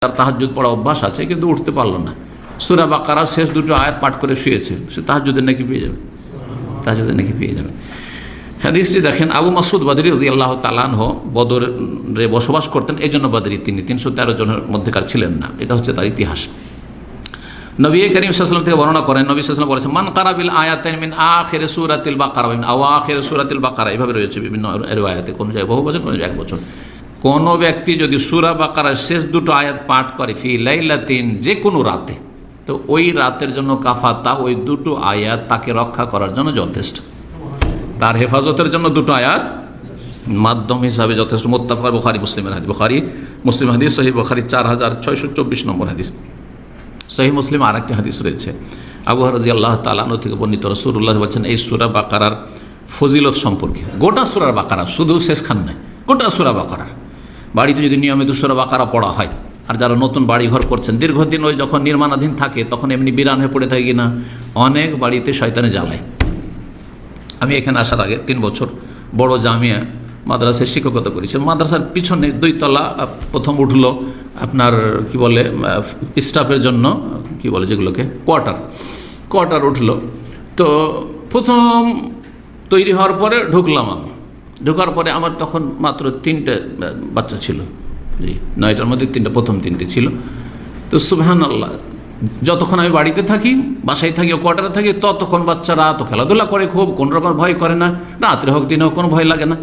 তার তাহাজ্জুদ পড়া অভ্যাস আছে কিন্তু উঠতে পারলো না, সূরা বাকারার শেষ দুটো আয়াত পাঠ করে শুয়েছে, সে তাহাজ্জুদের নাকি পেয়ে যাবে, তাহাজ্জুদের নাকি পেয়ে যাবে। হাদিসটি দেখেন, আবু মাসউদ বদরি রাদিয়াল্লাহু তাআলা আনহু বদরে বসবাস করতেন, এই জন্য বদরি তিনি 313 জনের মধ্যেকার ছিলেন না, এটা হচ্ছে তার ইতিহাস। নবী করিম সাল্লাল্লাহু আলাইহি ওয়াসাল্লাম থেকে বর্ণনা করেন, নবী সাল্লাল্লাহু আলাইহি ওয়াসাল্লাম বলেছেন, মান কারা বিল আয়াতাইন মিন আখির সূরাতিল বাকারা মিন আওয়াখির সূরাতিল বাকারা, এভাবে রয়েছে বিভিন্ন রিওয়ায়াতে, কোন জায়গায় বহু বছর, কোন জায়গায় এক বছর। কোন ব্যক্তি যদি সূরা বাকারার শেষ দুটো আয়াত পাঠ করে ফি লাইলাতিন, যে কোনো রাতে, তো ওই রাতের জন্য কাফাতা, ওই দুটো আয়াত তাকে রক্ষা করার জন্য যথেষ্ট, তার হেফাজতের জন্য দুটো আয়াত মাধ্যম হিসাবে যথেষ্ট। মুত্তাফাক বুখারী মুসলিমের হাদিস, বুখারী মুসলিম হাদিস, সহিহ বুখারী 4624 নম্বর হাদিস। সহিহ মুসলিম আর একটি হাদিস রয়েছে, আবু হুরায়রা রাদিয়াল্লাহু তাআলা আনহু থেকে বর্ণিত, রাসূলুল্লাহ বলেছেন এই সূরা বাকারার ফজিলত সম্পর্কে, গোটা সূরা বাকারা, শুধু শেষখান নয়, গোটা সূরা বাকারার। বাড়িতে যদি নিয়মিত সূরা বাকারা পড়া হয়, আর যারা নতুন বাড়ি ঘর করছেন, দীর্ঘদিন ওই যখন নির্মাণাধীন থাকে তখন এমনি বিরান হয়ে পড়ে থাকে না, অনেক বাড়িতে শয়তানে জ্বালায়। আমি এখানে আসার আগে 3 বছর বড় জামিয়া মাদ্রাসায় শিক্ষকতা করেছি। মাদ্রাসার পিছনে 2 তলা প্রথম উঠলো আপনার কি বলে স্টাফের জন্য, কি বলে যেগুলোকে কোয়ার্টার উঠলো। তো প্রথম তৈরি হওয়ার পরে ঢুকলাম আমি, ঢোকার পরে আমার তখন মাত্র 3টে বাচ্চা ছিল, জি 9টার মধ্যে 3টে, প্রথম 3টে ছিল। তো সুবহানাল্লাহ, যতক্ষণ আমি বাড়িতে থাকি, বাসায় থাকি, কোয়ার্টারে থাকি, ততক্ষণ বাচ্চারা তো খেলাধুলা করে খুব, কোনো রকম ভয় করে না, রাত্রে হোক দিনে হোক কোনো ভয় লাগে না।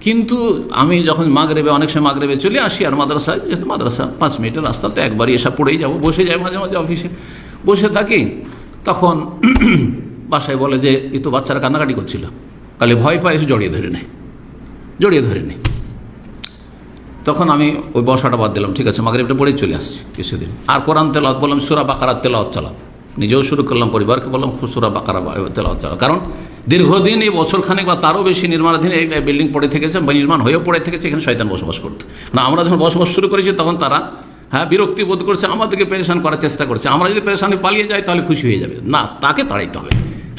কিন্তু আমি যখন মাগরিবে, অনেক সময় মাগরিবে চলে আসি, আর মাদ্রাসায়, যেহেতু মাদ্রাসা 5 মিনিটের রাস্তা, তো একবারই এসে পড়েই যাবো, বসে যাই মাঝে মাঝে অফিসে বসে থাকি, তখন বাসায় বলে যে এই তো বাচ্চারা কান্নাকাটি করছিল, কালে ভয় পায়, এসে জড়িয়ে ধরে নেয়। তখন আমি ওই বসাটা বাদ দিলাম, ঠিক আছে মাগরিবটা পড়েই চলে আসছি কিছুদিন। আর কোরআন তেলাওয়াত বললাম, সূরা বাকারা তেলাওয়াত চালাও, নিজেও শুরু করলাম, পরিবারকে বললাম সূরা বাকারা তেলাওয়াত চালাও। কারণ দীর্ঘদিন, এই বছরখানেক বা তারও বেশি নির্মাণাধীন এই বিল্ডিং পড়ে থেকেছে, নির্মাণ হয়েও পড়ে থেকেছে, এখানে শয়তান বসবাস করতে না। আমরা যখন বসবাস শুরু করেছি তখন তারা বিরক্তি বোধ করছে, আমাদেরকে পেরেশান করার চেষ্টা করছে। আমরা যদি পেরেশানি পালিয়ে যাই তাহলে খুশি হয়ে যাবে না, তাকে তাড়াইতে হবে,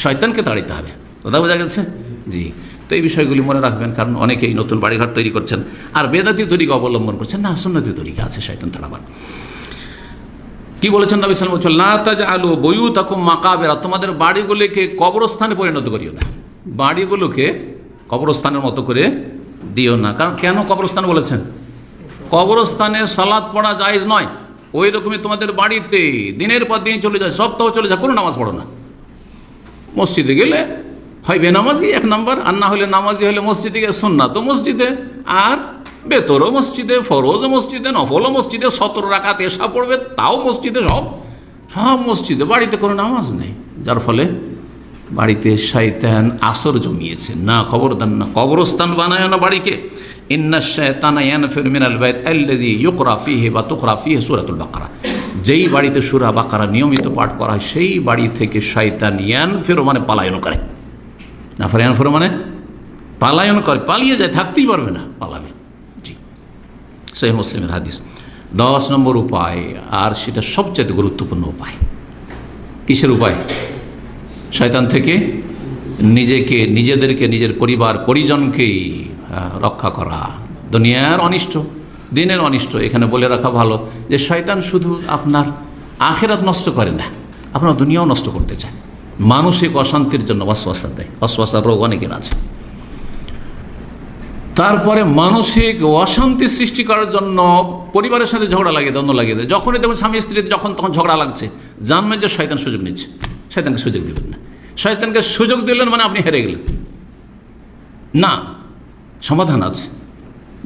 শয়তানকে তাড়াইতে হবে। কথা বোঝা গেছে? জি। তো এই বিষয়গুলি মনে রাখবেন, কারণ অনেকেই নতুন বাড়িঘর তৈরি করছেন আর বেদাতি তরিকা অবলম্বন করছেন, না সুন্নতি তরিকা আছে শয়তান তাড়াবার। কি বলেছেন নবী সাল্লাল্লাহু আলাইহি ওয়াসাল্লাম, লা তাজআলু বুয়ুতাকুম মাকাবিরা, তোমাদের বাড়িগুলিকে কবরস্থানে পরিণত করিও না, বাড়িগুলোকে কবরস্থানের মতো করে দিও না। কারণ কেন কবরস্থান বলেছেন? কবরস্থানে সালাত পড়া জায়েজ নয়, ওই রকমই তোমাদের বাড়িতে দিনের পর দিন চলে যায়, সপ্তাহ চলে যায়, কোনো নামাজ পড়ো না। মসজিদে গেলে হয় বেনামাজি 1 নম্বর, আর না হলে নামাজি হলে মসজিদে গিয়ে সুন্নাত তো মসজিদে, আর বেতরও মসজিদে, ফরজ মসজিদে, নফলও মসজিদে, 17 রাকাত এশা পড়বে তাও মসজিদে, সব মসজিদে, বাড়িতে কোনো নামাজ নেই। যার ফলে বাড়িতে শয়তান আসর জমিয়েছে। না, খবরদার না, কবরস্থান বানায় না বাড়িকে। ইন্না শায়তানা ইয়ানফিরু মিনাল বাইত আল্লাযী ইউকরা ফীহি ওয়া তুকরা ফীহি সূরাতুল বাকারা, যেই বাড়িতে সূরা বাকারা নিয়মিত পাঠ করা হয় সেই বাড়ি থেকে শয়তান ইয়ানফিরু মানে পলায়ন করে, না ইয়ানফিরু মানে পলায়ন করে, পালিয়ে যায়, থাকতেই পারবে না, পালাবে। জি, সহিহ মুসলিমের হাদিস। 10 নম্বর উপায়, আর সেটা সবচেয়ে গুরুত্বপূর্ণ উপায়। কিসের উপায়? শয়তান থেকে নিজেদেরকে, নিজের পরিবার পরিজনকেই রক্ষা করা, দুনিয়ার অনিষ্ট, দিনের অনিষ্ট। এখানে বলে রাখা ভালো যে শয়তান শুধু আপনার আখিরাত নষ্ট করে না, আপনার দুনিয়াও নষ্ট করতে চায়। মানসিক অশান্তির জন্য ওয়াসওয়াসা দেয়, ওয়াসওয়াসার রোগ অনেকের আছে। তারপরে মানসিক অশান্তি সৃষ্টি করার জন্য পরিবারের সাথে ঝগড়া লাগিয়ে, দ্বন্দ্ব লাগিয়ে দেয়। যখনই দেখুন স্বামী স্ত্রীতে তখন ঝগড়া লাগছে, জানবেন যে শয়তান সুযোগ নিচ্ছে। শয়তানকে সুযোগ দেবেন না, শয়তানকে সুযোগ দিলেন মানে আপনি হেরে গেলেন। না, সমাধান আছে,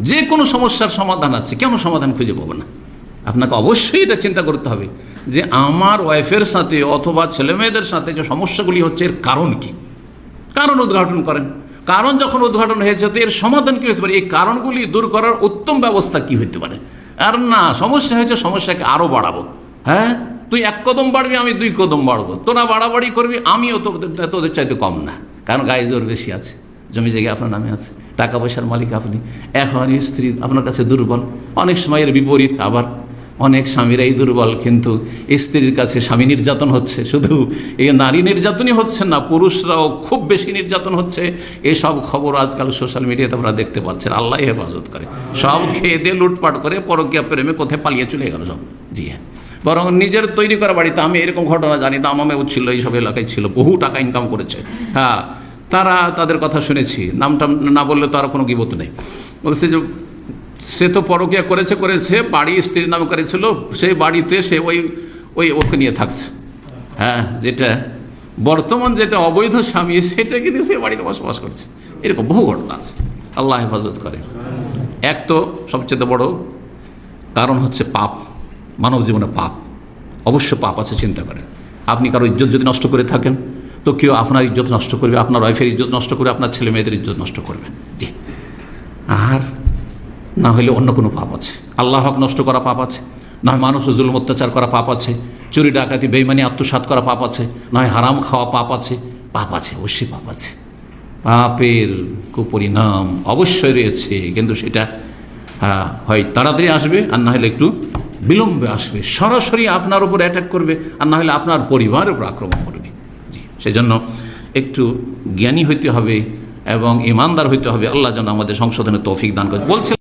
যে কোনো সমস্যার সমাধান আছে। কেন সমাধান খুঁজে পাবো না? আপনাকে অবশ্যই এটা চিন্তা করতে হবে যে আমার ওয়াইফের সাথে অথবা ছেলে মেয়েদের সাথে যে সমস্যাগুলি হচ্ছে এর কারণ কি, কারণ উদ্ঘাটন করেন। কারণ যখন উদ্ঘাটন হয়েছে তো এর সমাধান কী হতে পারে, এই কারণগুলি দূর করার উত্তম ব্যবস্থা কি হতে পারে। আর না, সমস্যা হয়েছে, সমস্যাকে আরও বাড়াবো। হ্যাঁ, তুই 1 কদম বাড়বি, আমি 2 কদম বাড়বো, তোরা বাড়াবাড়ি করবি, আমিও তোদের চাইতে কম না, কারণ গায়ে জোর বেশি আছে, জমি জায়গায় আপনার নামে আছে, টাকা পয়সার মালিক আপনি, এখন স্ত্রী আপনার কাছে দুর্বল, অনেক সময় এর বিপরীত আবার। অনেক স্বামীরাই দুর্বল, কিন্তু স্ত্রীর কাছে স্বামী নির্যাতন হচ্ছে। শুধু এই নারী নির্যাতনই হচ্ছে না, পুরুষরাও খুব বেশি নির্যাতন হচ্ছে। এসব খবর আজকাল সোশ্যাল মিডিয়াতে আপনারা দেখতে পাচ্ছেন। আল্লাহ হেফাজত করে। সব খেয়ে দিয়ে লুটপাট করে পরকীয়া প্রেমে কোথায় পালিয়ে চলে গেল সব। জি হ্যাঁ, বরং নিজের তৈরি করা বাড়িতে, আমি এরকম ঘটনা জানি, দামামেও ছিল, এইসব এলাকায় ছিল, বহু টাকা ইনকাম করেছে। হ্যাঁ, তারা তাদের কথা শুনেছি, নামটা না বললে তো আর কোনো গীবত নেই। বলছে যে সে তো পরকীয়া করেছে, বাড়ি স্ত্রীর নামে করেছিল, সেই বাড়িতে সে ওই ওকে নিয়ে থাকছে। হ্যাঁ, যেটা বর্তমান যেটা অবৈধ স্বামী, সেটা কিন্তু সে বাড়িতে বসবাস করছে। এরকম বহু ঘটনা আছে। আল্লাহ হেফাজত করে। এক তো সবচেয়ে বড় কারণ হচ্ছে পাপ, মানব জীবনে পাপ, অবশ্য পাপ আছে। চিন্তা করেন, আপনি কারো ইজ্জত যদি নষ্ট করে থাকেন, তো কেউ আপনার ইজ্জত নষ্ট করবে, আপনার ওয়াইফের ইজ্জত নষ্ট করবে, আপনার ছেলে মেয়েদের ইজ্জত নষ্ট করবে। জি, আর না হলে অন্য কোনো পাপ আছে। আল্লাহর হক নষ্ট করা পাপ আছে, না হয় মানুষ জুলুম অত্যাচার করা পাপ আছে, চুরি ডাকাতি বেঈমানি আত্মসাৎ করা পাপ আছে, না হয় হারাম খাওয়া পাপ আছে। পাপ আছে, অবশ্যই পাপ আছে। পাপের কুপরিণাম অবশ্যই রয়েছে, কিন্তু সেটা হয় তাড়াতাড়ি আসবে, আর না হলে একটু বিলম্বে আসবে। সরাসরি আপনার উপর অ্যাটাক করবে, আর না হলে আপনার পরিবারের উপর আক্রমণ করবে। জি, সেজন্য একটু জ্ঞানী হইতে হবে এবং ইমানদার হইতে হবে। আল্লাহ যেন আমাদের সংশোধনের তৌফিক দান করে। বলছে